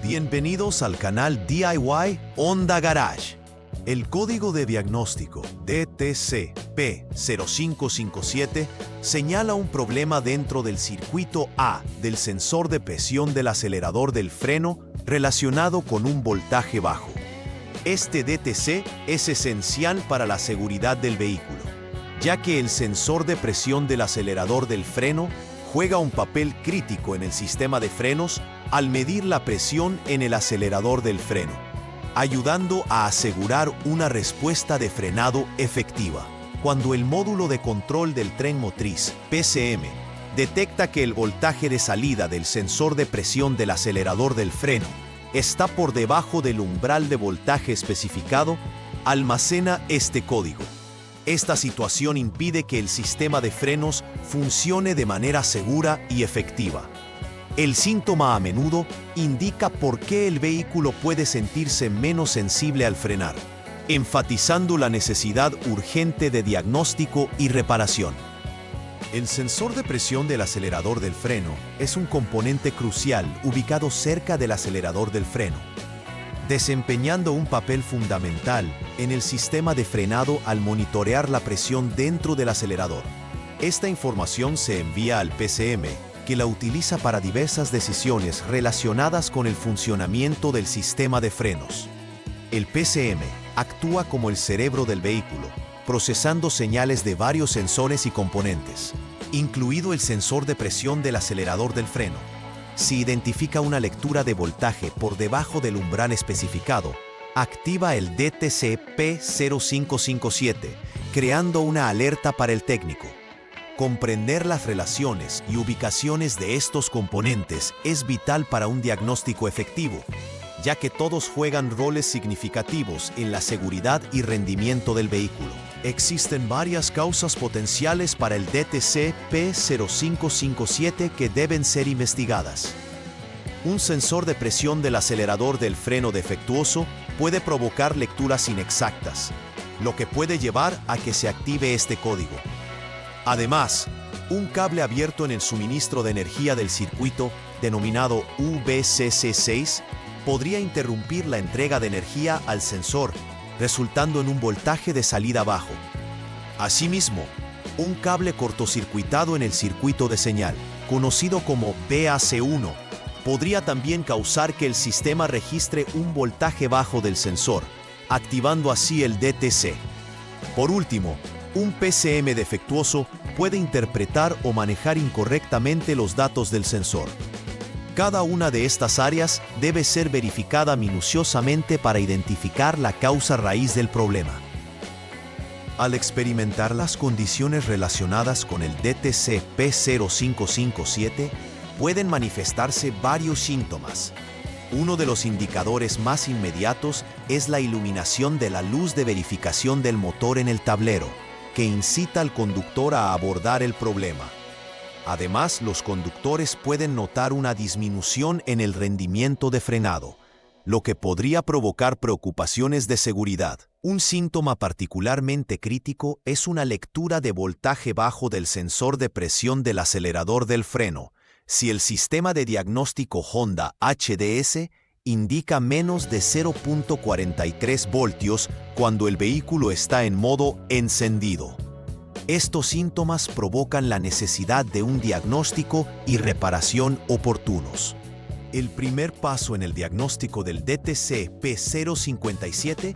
Bienvenidos al canal DIY Honda Garage. El código de diagnóstico DTC-P0557 señala un problema dentro del circuito A del sensor de presión del acelerador del freno relacionado con un voltaje bajo. Este DTC es esencial para la seguridad del vehículo, ya que el sensor de presión del acelerador del freno juega un papel crítico en el sistema de frenos al medir la presión en el acelerador del freno, ayudando a asegurar una respuesta de frenado efectiva. Cuando el módulo de control del tren motriz, PCM, detecta que el voltaje de salida del sensor de presión del acelerador del freno está por debajo del umbral de voltaje especificado, almacena este código. Esta situación impide que el sistema de frenos funcione de manera segura y efectiva. El síntoma a menudo indica por qué el vehículo puede sentirse menos sensible al frenar, enfatizando la necesidad urgente de diagnóstico y reparación. El sensor de presión del acelerador del freno es un componente crucial ubicado cerca del acelerador del freno, desempeñando un papel fundamental en el sistema de frenado al monitorear la presión dentro del acelerador. Esta información se envía al PCM, que la utiliza para diversas decisiones relacionadas con el funcionamiento del sistema de frenos. El PCM actúa como el cerebro del vehículo, procesando señales de varios sensores y componentes, incluido el sensor de presión del acelerador del freno. Si identifica una lectura de voltaje por debajo del umbral especificado, activa el DTC P0557, creando una alerta para el técnico. Comprender las relaciones y ubicaciones de estos componentes es vital para un diagnóstico efectivo, ya que todos juegan roles significativos en la seguridad y rendimiento del vehículo. Existen varias causas potenciales para el DTC P0557 que deben ser investigadas. Un sensor de presión del acelerador del freno defectuoso puede provocar lecturas inexactas, lo que puede llevar a que se active este código. Además, un cable abierto en el suministro de energía del circuito, denominado UVCC6, podría interrumpir la entrega de energía al sensor, resultando en un voltaje de salida bajo. Asimismo, un cable cortocircuitado en el circuito de señal, conocido como BAC1, podría también causar que el sistema registre un voltaje bajo del sensor, activando así el DTC. Por último, un PCM defectuoso puede interpretar o manejar incorrectamente los datos del sensor. Cada una de estas áreas debe ser verificada minuciosamente para identificar la causa raíz del problema. Al experimentar las condiciones relacionadas con el DTC P0557, pueden manifestarse varios síntomas. Uno de los indicadores más inmediatos es la iluminación de la luz de verificación del motor en el tablero, que incita al conductor a abordar el problema. Además, los conductores pueden notar una disminución en el rendimiento de frenado, lo que podría provocar preocupaciones de seguridad. Un síntoma particularmente crítico es una lectura de voltaje bajo del sensor de presión del acelerador del freno, si el sistema de diagnóstico Honda HDS indica menos de 0.43 voltios cuando el vehículo está en modo encendido. Estos síntomas provocan la necesidad de un diagnóstico y reparación oportunos. El primer paso en el diagnóstico del DTC P057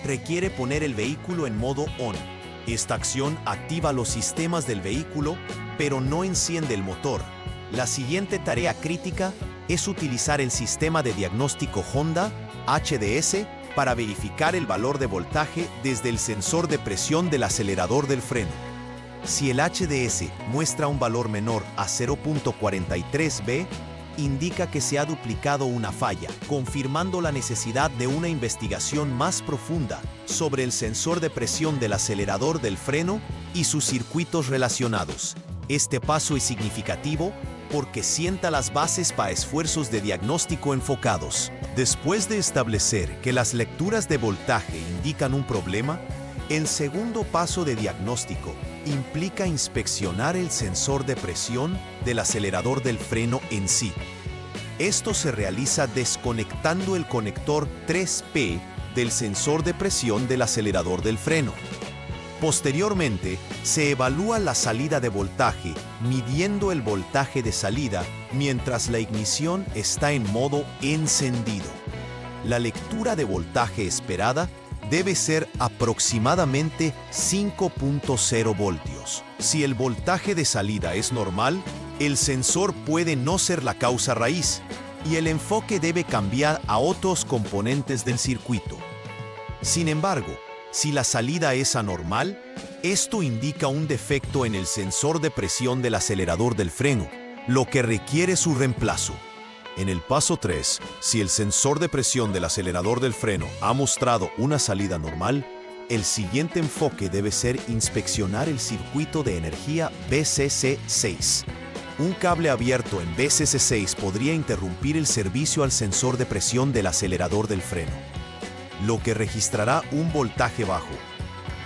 requiere poner el vehículo en modo ON. Esta acción activa los sistemas del vehículo, pero no enciende el motor. La siguiente tarea crítica es utilizar el sistema de diagnóstico Honda HDS para verificar el valor de voltaje desde el sensor de presión del acelerador del freno. Si el HDS muestra un valor menor a 0.43 V, indica que se ha duplicado una falla, confirmando la necesidad de una investigación más profunda sobre el sensor de presión del acelerador del freno y sus circuitos relacionados. Este paso es significativo porque sienta las bases para esfuerzos de diagnóstico enfocados. Después de establecer que las lecturas de voltaje indican un problema, el segundo paso de diagnóstico implica inspeccionar el sensor de presión del acelerador del freno en sí. Esto se realiza desconectando el conector 3P del sensor de presión del acelerador del freno. Posteriormente, se evalúa la salida de voltaje, midiendo el voltaje de salida mientras la ignición está en modo encendido. La lectura de voltaje esperada debe ser aproximadamente 5.0 voltios. Si el voltaje de salida es normal, el sensor puede no ser la causa raíz y el enfoque debe cambiar a otros componentes del circuito. Sin embargo, si la salida es anormal, esto indica un defecto en el sensor de presión del acelerador del freno, lo que requiere su reemplazo. En el paso 3, si el sensor de presión del acelerador del freno ha mostrado una salida normal, el siguiente enfoque debe ser inspeccionar el circuito de energía VCC6. Un cable abierto en VCC6 podría interrumpir el servicio al sensor de presión del acelerador del freno, lo que registrará un voltaje bajo.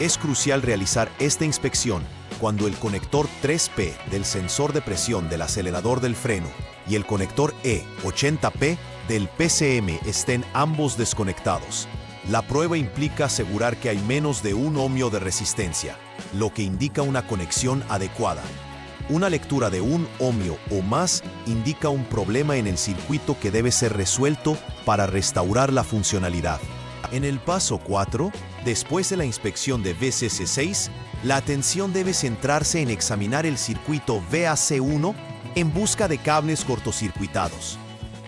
Es crucial realizar esta inspección cuando el conector 3P del sensor de presión del acelerador del freno y el conector E80P del PCM estén ambos desconectados. La prueba implica asegurar que hay menos de 1 ohmio de resistencia, lo que indica una conexión adecuada. Una lectura de 1 ohmio o más indica un problema en el circuito que debe ser resuelto para restaurar la funcionalidad. En el paso 4, después de la inspección de VCC6, la atención debe centrarse en examinar el circuito VAC1 en busca de cables cortocircuitados.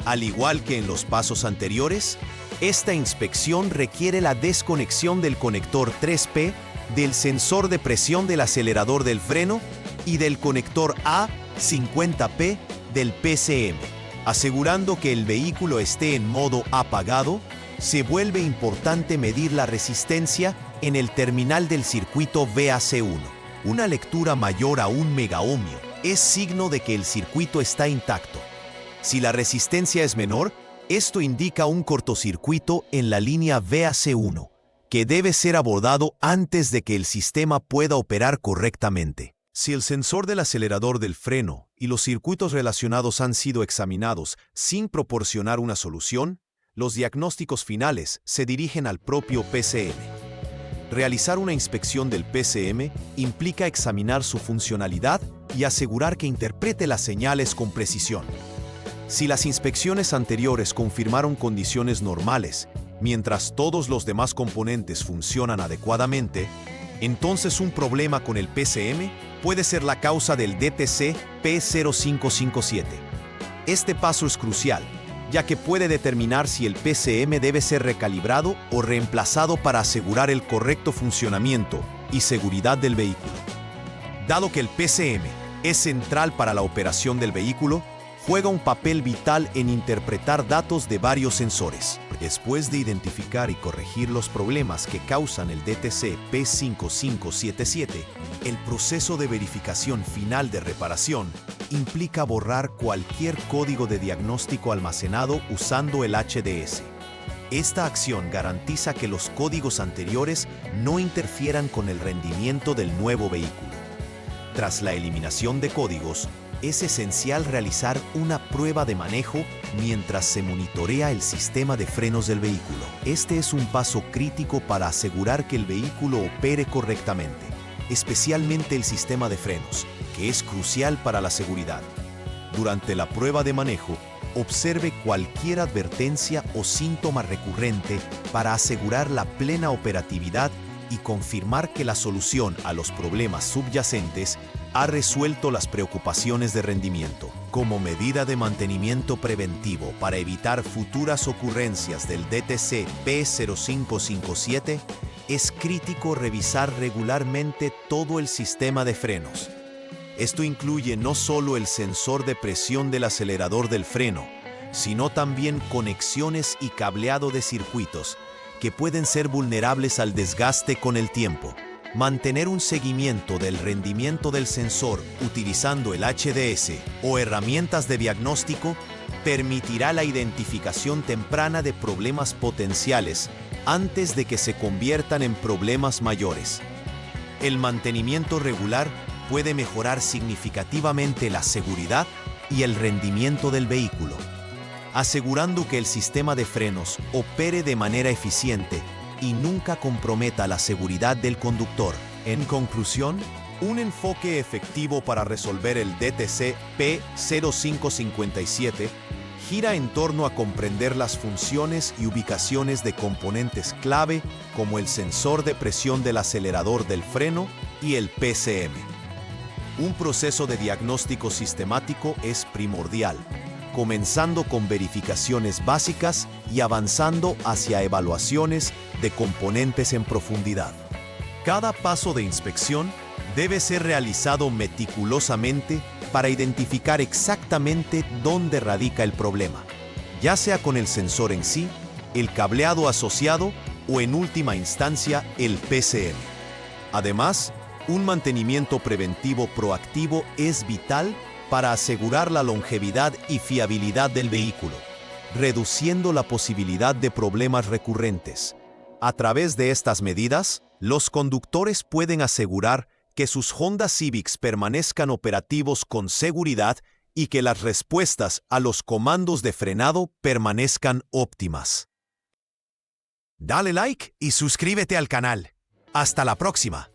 Al igual que en los pasos anteriores, esta inspección requiere la desconexión del conector 3P del sensor de presión del acelerador del freno y del conector A50P del PCM. Asegurando que el vehículo esté en modo apagado, se vuelve importante medir la resistencia en el terminal del circuito VAC1. Una lectura mayor a 1 megaohmio es signo de que el circuito está intacto. Si la resistencia es menor, esto indica un cortocircuito en la línea VAC1, que debe ser abordado antes de que el sistema pueda operar correctamente. Si el sensor del acelerador del freno y los circuitos relacionados han sido examinados sin proporcionar una solución, los diagnósticos finales se dirigen al propio PCM. Realizar una inspección del PCM implica examinar su funcionalidad y asegurar que interprete las señales con precisión. Si las inspecciones anteriores confirmaron condiciones normales, mientras todos los demás componentes funcionan adecuadamente, entonces un problema con el PCM puede ser la causa del DTC P0557. Este paso es crucial, ya que puede determinar si el PCM debe ser recalibrado o reemplazado para asegurar el correcto funcionamiento y seguridad del vehículo. Dado que el PCM es central para la operación del vehículo, juega un papel vital en interpretar datos de varios sensores. Después de identificar y corregir los problemas que causan el DTC P5577, el proceso de verificación final de reparación implica borrar cualquier código de diagnóstico almacenado usando el HDS. Esta acción garantiza que los códigos anteriores no interfieran con el rendimiento del nuevo vehículo. Tras la eliminación de códigos, es esencial realizar una prueba de manejo mientras se monitorea el sistema de frenos del vehículo. Este es un paso crítico para asegurar que el vehículo opere correctamente, especialmente el sistema de frenos, que es crucial para la seguridad. Durante la prueba de manejo, observe cualquier advertencia o síntoma recurrente para asegurar la plena operatividad y confirmar que la solución a los problemas subyacentes ha resuelto las preocupaciones de rendimiento. Como medida de mantenimiento preventivo para evitar futuras ocurrencias del DTC P0557, es crítico revisar regularmente todo el sistema de frenos. Esto incluye no solo el sensor de presión del acelerador del freno, sino también conexiones y cableado de circuitos que pueden ser vulnerables al desgaste con el tiempo. Mantener un seguimiento del rendimiento del sensor utilizando el HDS o herramientas de diagnóstico permitirá la identificación temprana de problemas potenciales antes de que se conviertan en problemas mayores. El mantenimiento regular puede mejorar significativamente la seguridad y el rendimiento del vehículo. asegurando que el sistema de frenos opere de manera eficiente y nunca comprometa la seguridad del conductor. En conclusión, un enfoque efectivo para resolver el DTC P0557 gira en torno a comprender las funciones y ubicaciones de componentes clave como el sensor de presión del acelerador del freno y el PCM. Un proceso de diagnóstico sistemático es primordial, comenzando con verificaciones básicas y avanzando hacia evaluaciones de componentes en profundidad. Cada paso de inspección debe ser realizado meticulosamente para identificar exactamente dónde radica el problema, ya sea con el sensor en sí, el cableado asociado o en última instancia el PCM. Además, un mantenimiento preventivo proactivo es vital para asegurar la longevidad y fiabilidad del vehículo, reduciendo la posibilidad de problemas recurrentes. A través de estas medidas, los conductores pueden asegurar que sus Honda Civics permanezcan operativos con seguridad y que las respuestas a los comandos de frenado permanezcan óptimas. Dale like y suscríbete al canal. ¡Hasta la próxima!